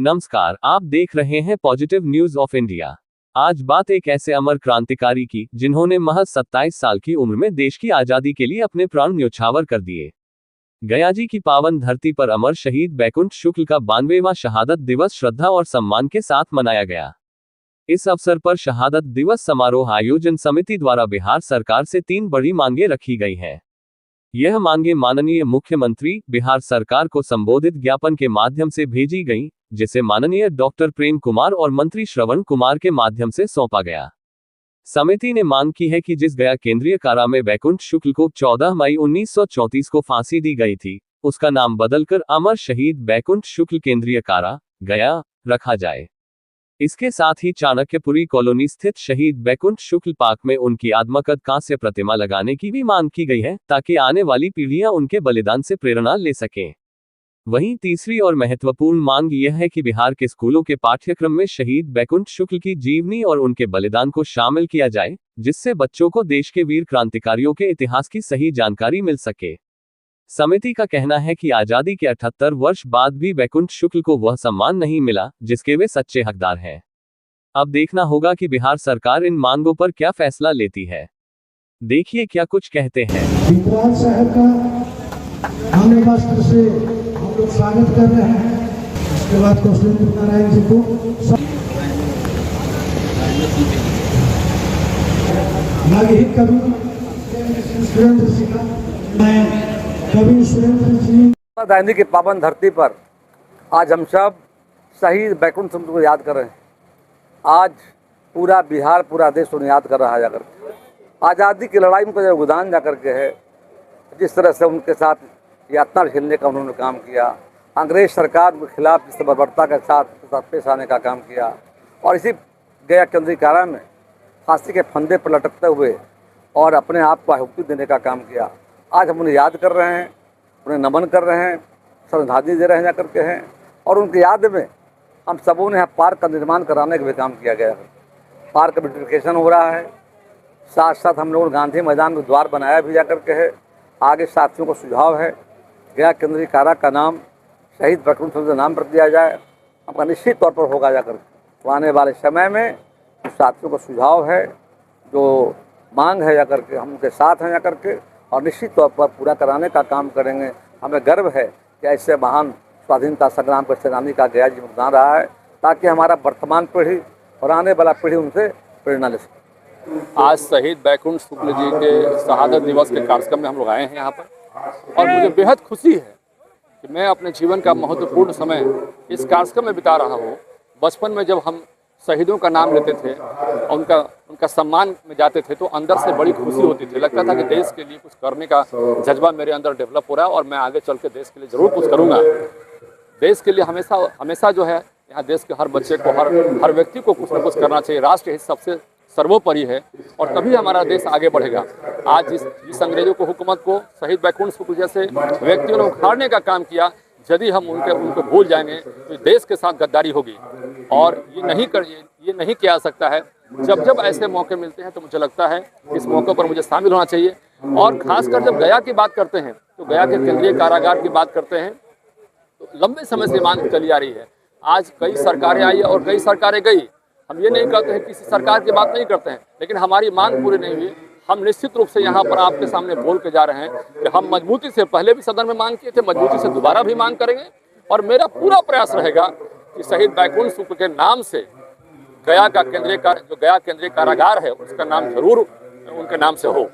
नमस्कार, आप देख रहे हैं पॉजिटिव न्यूज ऑफ इंडिया। आज बात एक ऐसे अमर क्रांतिकारी की जिन्होंने महज 27 साल की उम्र में देश की आजादी के लिए अपने प्राण न्योछावर कर दिए। गयाजी की पावन धरती पर अमर शहीद बैकुंठ शुक्ल का 92वां शहादत दिवस श्रद्धा और सम्मान के साथ मनाया गया। इस अवसर पर शहादत दिवस समारोह आयोजन समिति द्वारा बिहार सरकार से 3 बड़ी मांगे रखी गई हैं। यह मांगे माननीय मुख्यमंत्री बिहार सरकार को संबोधित ज्ञापन के माध्यम से भेजी गई, जिसे माननीय डॉक्टर प्रेम कुमार और मंत्री श्रवण कुमार के माध्यम से सौंपा गया। समिति ने मांग की है कि जिस गया केंद्रीय कारा में बैकुंठ शुक्ल को 14 मई 1934 को फांसी दी गई थी, उसका नाम बदलकर अमर शहीद बैकुंठ शुक्ल केंद्रीय कारा गया रखा जाए। इसके साथ ही चाणक्यपुरी कॉलोनी स्थित शहीद बैकुंठ शुक्ल पार्क में उनकी आत्मकद कांस्य प्रतिमा लगाने की भी मांग की गई है, ताकि आने वाली पीढ़ियां उनके बलिदान से प्रेरणा ले सकें। वहीं तीसरी और महत्वपूर्ण मांग यह है कि बिहार के स्कूलों के पाठ्यक्रम में शहीद बैकुंठ शुक्ल की जीवनी और उनके बलिदान को शामिल किया जाए, जिससे बच्चों को देश के वीर क्रांतिकारियों के इतिहास की सही जानकारी मिल सके। समिति का कहना है कि आजादी के 78 वर्ष बाद भी बैकुंठ शुक्ल को वह सम्मान नहीं मिला जिसके वे सच्चे हकदार हैं। अब देखना होगा कि बिहार सरकार इन मांगों पर क्या फैसला लेती है। देखिए क्या कुछ कहते हैं। विद्वान साहब का हमने वस्त्र से हम लोग स्वागत कर रहे हैं। उसके बाद कौशलेंद्र नारायण जी को सुरेंद्र सिंह का मैं गांधी की पावन धरती पर आज हम सब शहीद बैकुंठ शुक्ल को याद कर रहे हैं। आज पूरा बिहार, पूरा देश उन्हें याद कर रहा है। जाकर आज़ादी की लड़ाई में जो योगदान जाकर के है, जिस तरह से उनके साथ यातना झेलने का उन्होंने काम किया, अंग्रेज सरकार के खिलाफ जिस बर्बरता के साथ पेश आने का काम किया, और इसी गया केंद्रीय कारा में फांसी के फंदे पर लटकते हुए और अपने आप को आहुति देने का काम किया। आज हम उन्हें याद कर रहे हैं, उन्हें नमन कर रहे हैं, श्रद्धांजलि दे रहे हैं जाकर के हैं। और उनकी याद में हम सबों ने यहाँ पार्क का निर्माण कराने का भी काम किया गया है। पार्क का ब्यूटिफिकेशन हो रहा है। साथ साथ हम लोगों ने गांधी मैदान में द्वार बनाया भी जाकर के है। आगे साथियों को सुझाव है गया केंद्रीय कारा का नाम शहीद बैकुंठ शुक्ल के नाम पर दिया जाए। हमका निश्चित तौर पर होगा जाकर तो आने वाले समय में साथियों को सुझाव है, जो मांग है जाकर के हम उनके साथ हैं जाकर के, और निश्चित तौर पर पूरा कराने का काम करेंगे। हमें गर्व है कि ऐसे महान स्वाधीनता संग्राम के सेनानी का गया जी योगदान रहा है, ताकि हमारा वर्तमान पीढ़ी और आने वाला पीढ़ी उनसे प्रेरणा ले सके। आज शहीद बैकुंठ शुक्ल जी के शहादत दिवस के कार्यक्रम में हम लोग आए हैं यहाँ पर, और मुझे बेहद खुशी है कि मैं अपने जीवन का महत्वपूर्ण समय इस कार्यक्रम में बिता रहा हूँ। बचपन में जब हम शहीदों का नाम लेते थे और उनका सम्मान में जाते थे, तो अंदर से बड़ी खुशी होती थी। लगता था कि देश के लिए कुछ करने का जज्बा मेरे अंदर डेवलप हो रहा है और मैं आगे चल के देश के लिए ज़रूर कुछ करूँगा। देश के लिए हमेशा जो है यहाँ देश के हर बच्चे को, हर व्यक्ति को कुछ न कुछ करना चाहिए। राष्ट्र हित सबसे सर्वोपरि है, और तभी हमारा देश आगे बढ़ेगा। आज जिस अंग्रेजों को हुकूमत को शहीद बैकुंठ शुक्ल जैसे व्यक्तियों ने उखाड़ने का काम किया, यदि हम उनको भूल जाएंगे तो देश के साथ गद्दारी होगी, और ये नहीं किया जा सकता है। जब ऐसे मौके मिलते हैं तो मुझे लगता है इस मौके पर मुझे शामिल होना चाहिए। और खासकर जब गया की बात करते हैं तो गया के केंद्रीय कारागार की बात करते हैं, तो लंबे समय से मांग चली आ रही है। आज कई सरकारें आई और कई सरकारें गई। हम ये नहीं कहते हैं किसी सरकार की बात नहीं करते हैं, लेकिन हमारी मांग पूरी नहीं हुई। हम निश्चित रूप से यहाँ पर आपके सामने बोल के जा रहे हैं कि हम मजबूती से, पहले भी सदन में मांग किए थे, मजबूती से दोबारा भी मांग करेंगे। और मेरा पूरा प्रयास रहेगा कि शहीद बैकुंठ शुक्ल के नाम से गया का जो गया केंद्रीय कारागार है, उसका नाम जरूर उनके नाम से हो।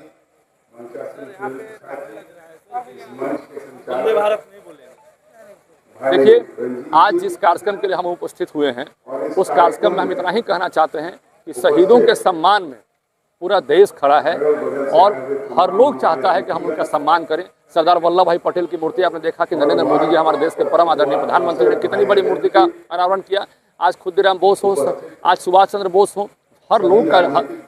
देखिए, आज जिस कार्यक्रम के लिए हम उपस्थित हुए हैं, उस कार्यक्रम में हम इतना ही कहना चाहते हैं कि शहीदों के सम्मान में पूरा देश खड़ा है, और हर लोग चाहता है कि हम उनका सम्मान करें। सरदार वल्लभ भाई पटेल की मूर्ति आपने देखा कि नरेंद्र मोदी जी, हमारे देश के परम आदरणीय प्रधानमंत्री ने कितनी बड़ी मूर्ति का अनावरण किया। आज खुदीराम बोस हो, आज सुभाष चंद्र बोस हो, हर लोग का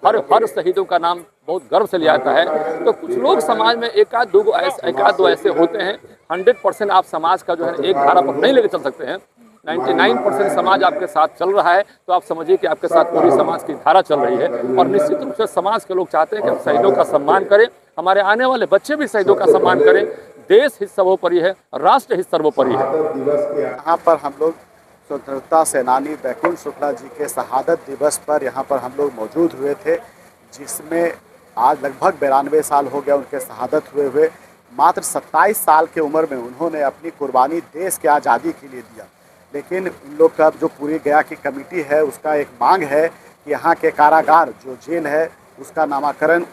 हर शहीदों का नाम बहुत गर्व से लिया जाता है। तो कुछ लोग समाज में एक आध दो ऐसे होते हैं। 100% आप समाज का जो है एक धारा पर नहीं लेकर चल सकते हैं। 99% समाज आपके साथ चल रहा है, तो आप समझिए कि आपके साथ पूरी समाज की धारा चल रही है। और निश्चित रूप से समाज के लोग चाहते हैं कि हम शहीदों का सम्मान करें, हमारे आने वाले बच्चे भी शहीदों का सम्मान करें। देश हित सर्वोपरि है, राष्ट्र हित सर्वोपरि है। यहाँ पर हम लोग स्वतंत्रता सेनानी बैकुंठ शुक्ला जी के शहादत दिवस पर यहाँ पर हम लोग मौजूद हुए थे, जिसमें आज लगभग 92 साल हो गया उनके शहादत हुए। मात्र 27 साल की उम्र में उन्होंने अपनी कुर्बानी देश के आज़ादी के लिए दिया। लेकिन उन लोग का जो पूरी गया की कमेटी है, उसका एक मांग है कि यहाँ के कारागार जो जेल है उसका नामकरण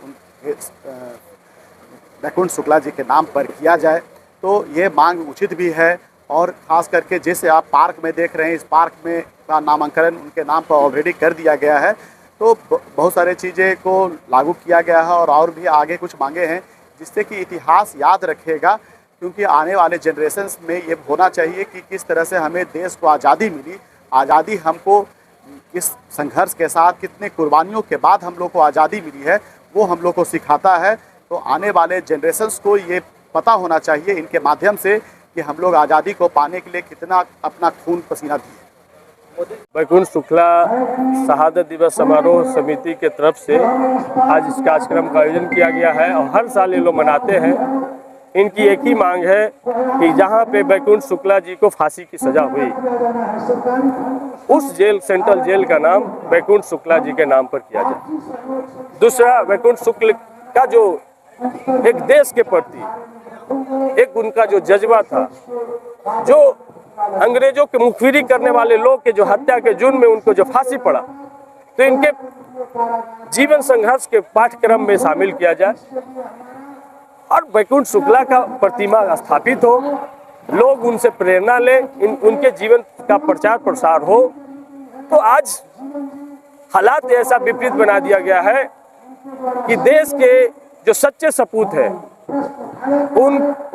बैकुंठ शुक्ला जी के नाम पर किया जाए। तो ये मांग उचित भी है, और ख़ास करके जैसे आप पार्क में देख रहे हैं, इस पार्क में का नामकरण उनके नाम पर ऑलरेडी कर दिया गया है। तो बहुत सारे चीज़ें को लागू किया गया है, और भी आगे कुछ मांगे हैं जिससे कि इतिहास याद रखेगा, क्योंकि आने वाले जनरेशन्स में ये होना चाहिए कि किस तरह से हमें देश को आज़ादी मिली। आज़ादी हमको किस संघर्ष के साथ, कितने कुर्बानियों के बाद हम लोग को आज़ादी मिली है, वो हम लोग को सिखाता है। तो आने वाले जनरेशन्स को ये पता होना चाहिए इनके माध्यम से कि हम लोग आज़ादी को पाने के लिए कितना अपना खून पसीना दिए। बैकुंठ शुक्ला शहादत दिवस समारोह समिति के तरफ से आज इस कार्यक्रम का आयोजन किया गया है, और हर साल ये लोग मनाते हैं। इनकी एक ही मांग है कि जहाँ पे बैकुंठ शुक्ला जी को फांसी की सजा हुई, उस जेल, सेंट्रल जेल का नाम बैकुंठ शुक्ला जी के नाम पर किया जाए। दूसरा, बैकुंठ शुक्ल का जो एक देश के प्रति एक उनका जो जज्बा था, जो अंग्रेजों के मुखबिरी करने वाले लोग के जो हत्या के जुर्म में उनको जो फांसी पड़ा, तो इनके जीवन संघर्ष के पाठ्यक्रम में शामिल किया जाए, और बैकुंठ शुक्ला का प्रतिमा स्थापित हो, लोग उनसे प्रेरणा ले, उनके जीवन का प्रचार प्रसार हो। तो आज हालात ऐसा विपरीत बना दिया गया है कि देश के जो सच्चे सपूत है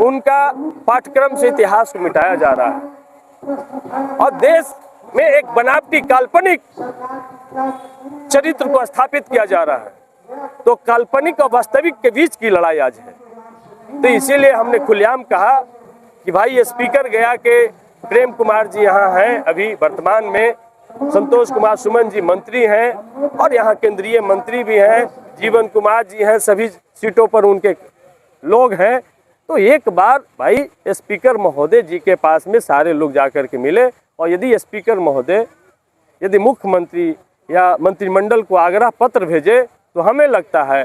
उनका पाठ्यक्रम से इतिहास को मिटाया जा रहा है, और देश में एक बनावटी काल्पनिक चरित्र को स्थापित किया जा रहा है। तो काल्पनिक और वास्तविक के बीच की लड़ाई आज है। तो इसीलिए हमने खुलेआम कहा कि भाई, स्पीकर गया के प्रेम कुमार जी यहाँ हैं, अभी वर्तमान में संतोष कुमार सुमन जी मंत्री हैं, और यहाँ केंद्रीय मंत्री भी हैं, जीवन कुमार जी हैं, सभी सीटों पर उनके लोग हैं। तो एक बार भाई स्पीकर महोदय जी के पास में सारे लोग जाकर के मिले, और यदि स्पीकर महोदय यदि मुख्यमंत्री या मंत्रिमंडल को आग्रह पत्र भेजे, तो हमें लगता है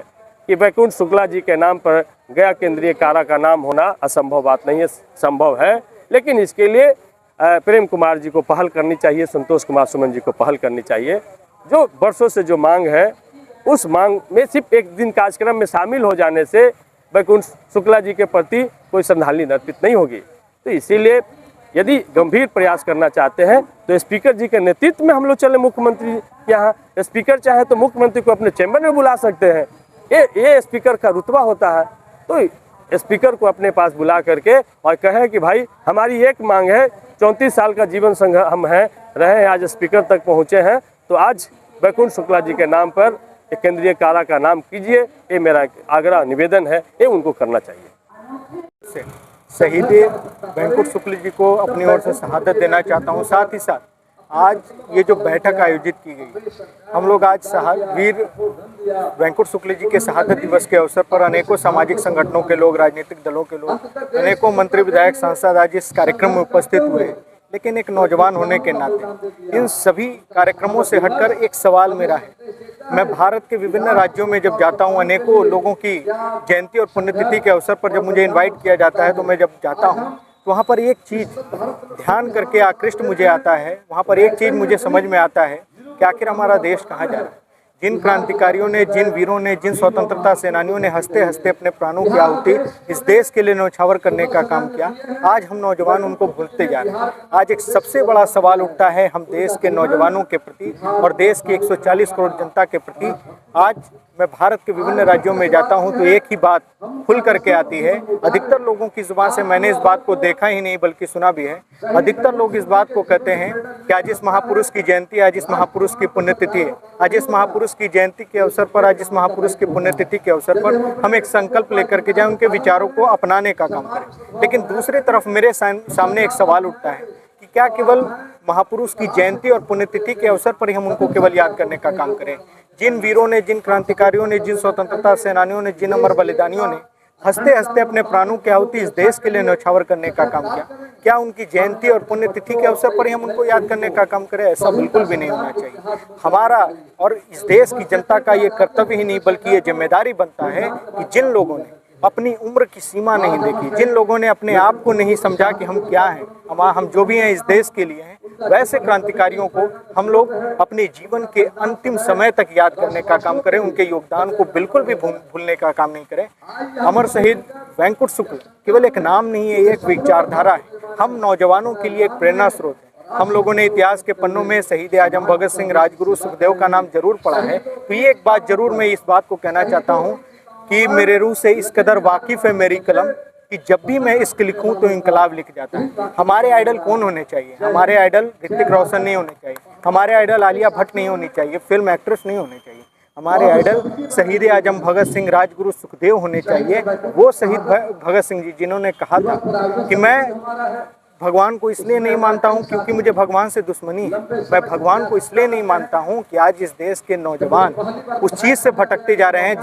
कि बैकुंठ शुक्ला जी के नाम पर गया केंद्रीय कारा का नाम होना असंभव बात नहीं है, संभव है। लेकिन इसके लिए प्रेम कुमार जी को पहल करनी चाहिए, संतोष कुमार सुमन जी को पहल करनी चाहिए। जो वर्षों से जो मांग है, उस मांग में सिर्फ एक दिन कार्यक्रम में शामिल हो जाने से बैकुंठ शुक्ला जी के प्रति कोई श्रद्धांजलि अर्पित नहीं होगी। तो इसीलिए यदि गंभीर प्रयास करना चाहते हैं तो स्पीकर जी के नेतृत्व में हम लोग चले मुख्यमंत्री के यहाँ। स्पीकर चाहे तो मुख्यमंत्री को अपने चैम्बर में बुला सकते हैं, ये स्पीकर का रुतबा होता है। तो स्पीकर को अपने पास बुला करके और कहें कि भाई, हमारी एक मांग है, 34 साल का जीवन संघर्ष हम रहे हैं, आज स्पीकर तक पहुँचे हैं, तो आज बैकुंठ शुक्ला जी के नाम पर एक केंद्रीय कारा का नाम कीजिए। ये मेरा आग्रह निवेदन है, ये उनको करना चाहिए। शहीद बैकुंठ शुक्ल जी को अपनी ओर से शहादत देना चाहता हूँ। साथ ही साथ आज ये जो बैठक आयोजित की गई, हम लोग आज वीर बैकुंठ शुक्ल जी के शहादत दिवस के अवसर पर अनेकों सामाजिक संगठनों के लोग, राजनीतिक दलों के लोग, अनेकों मंत्री, विधायक, सांसद आज इस कार्यक्रम में उपस्थित हुए। लेकिन एक नौजवान होने के नाते इन सभी कार्यक्रमों से हटकर एक सवाल मेरा है। मैं भारत के विभिन्न राज्यों में जब जाता हूं, अनेकों लोगों की जयंती और पुण्यतिथि के अवसर पर जब मुझे इनवाइट किया जाता है, तो मैं जब जाता हूं तो वहां पर एक चीज़ ध्यान करके आकृष्ट मुझे आता है, वहां पर एक चीज़ मुझे समझ में आता है कि आखिर हमारा देश कहाँ जा रहा है। जिन क्रांतिकारियों ने, जिन वीरों ने, जिन स्वतंत्रता सेनानियों ने हंसते हंसते अपने प्राणों की आहुति इस देश के लिए न्यौछावर करने का काम किया, आज हम नौजवान उनको भूलते जा रहे हैं। आज एक सबसे बड़ा सवाल उठता है हम देश के नौजवानों के प्रति और देश के 140 करोड़ जनता के प्रति। आज मैं भारत के विभिन्न राज्यों में जाता हूं तो एक ही बात खुल करके आती है। अधिकतर लोगों की जुबान से मैंने इस बात को देखा ही नहीं बल्कि सुना भी है। अधिकतर लोग इस बात को कहते हैं कि आज इस महापुरुष की जयंती, आज इस महापुरुष की पुण्यतिथि है। आज इस महापुरुष की जयंती के अवसर पर, आज इस महापुरुष की पुण्यतिथि के अवसर पर हम एक संकल्प लेकर के जाएं, उनके विचारों को अपनाने का काम करें। लेकिन दूसरी तरफ मेरे सामने एक सवाल उठता है कि क्या केवल महापुरुष की जयंती और पुण्यतिथि के अवसर पर ही हम उनको केवल याद करने का काम करें। जिन वीरों ने, जिन क्रांतिकारियों ने, जिन स्वतंत्रता सेनानियों ने, जिन अमर बलिदानियों ने हंसते हंसते अपने प्राणों की आहुति इस देश के लिए न्यौछावर करने का काम किया। क्या उनकी जयंती और पुण्यतिथि के अवसर पर ही हम उनको याद करने का काम करें? ऐसा बिल्कुल भी नहीं होना चाहिए। हमारा और इस देश की जनता का ये कर्तव्य ही नहीं बल्कि ये जिम्मेदारी बनता है कि जिन लोगों ने अपनी उम्र की सीमा नहीं देखी, जिन लोगों ने अपने आप को नहीं समझा कि हम क्या हैं, हम जो भी हैं इस देश के लिए हैं, वैसे क्रांतिकारियों को हम लोग अपने जीवन के अंतिम समय तक याद करने का काम करें। उनके योगदान को बिल्कुल भी भूलने का काम नहीं करें। अमर शहीद वेंकुट शुक्ल केवल एक नाम नहीं है, ये एक विचारधारा है। हम नौजवानों के लिए एक प्रेरणा स्रोत है। हम लोगों ने इतिहास के पन्नों में शहीद आजम भगत सिंह, राजगुरु, सुखदेव का नाम जरूर पढ़ा है। तो ये एक बात जरूर मैं इस बात को कहना चाहता हूँ कि मेरे रूह से इस कदर वाकिफ़ है मेरी कलम कि जब भी मैं इश्क लिखूं तो इंकलाब लिख जाता है। हमारे आइडल कौन होने चाहिए? हमारे आइडल ऋतिक रोशन नहीं होने चाहिए, हमारे आइडल आलिया भट्ट नहीं होनी चाहिए, फिल्म एक्ट्रेस नहीं होने चाहिए। हमारे आइडल शहीद आजम भगत सिंह, राजगुरु, सुखदेव होने चाहिए। वो शहीद भगत सिंह जी जिन्होंने कहा था कि मैं भगवान को इसलिए नहीं मानता हूं क्योंकि मुझे भगवान से दुश्मनी है। मैं भगवान को इसलिए नहीं मानता हूं कि आज इस देश के नौजवान उस चीज़ से भटकते जा रहे हैं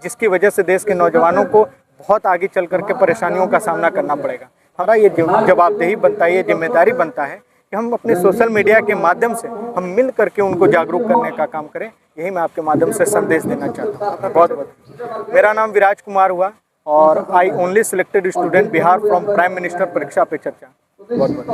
जिसकी वजह से देश के नौजवानों को बहुत आगे चल करके परेशानियों का सामना करना पड़ेगा। हमारा ये जवाबदेही बनता है, ये जिम्मेदारी बनता है कि हम अपने सोशल मीडिया के माध्यम से हम मिल करके उनको जागरूक करने का काम करें। यही मैं आपके माध्यम से संदेश देना चाहता हूँ। बहुत बहुत मेरा नाम विराज कुमार हुआ और I only selected student Bihar from prime minister परीक्षा पे चर्चा। बहुत बहुत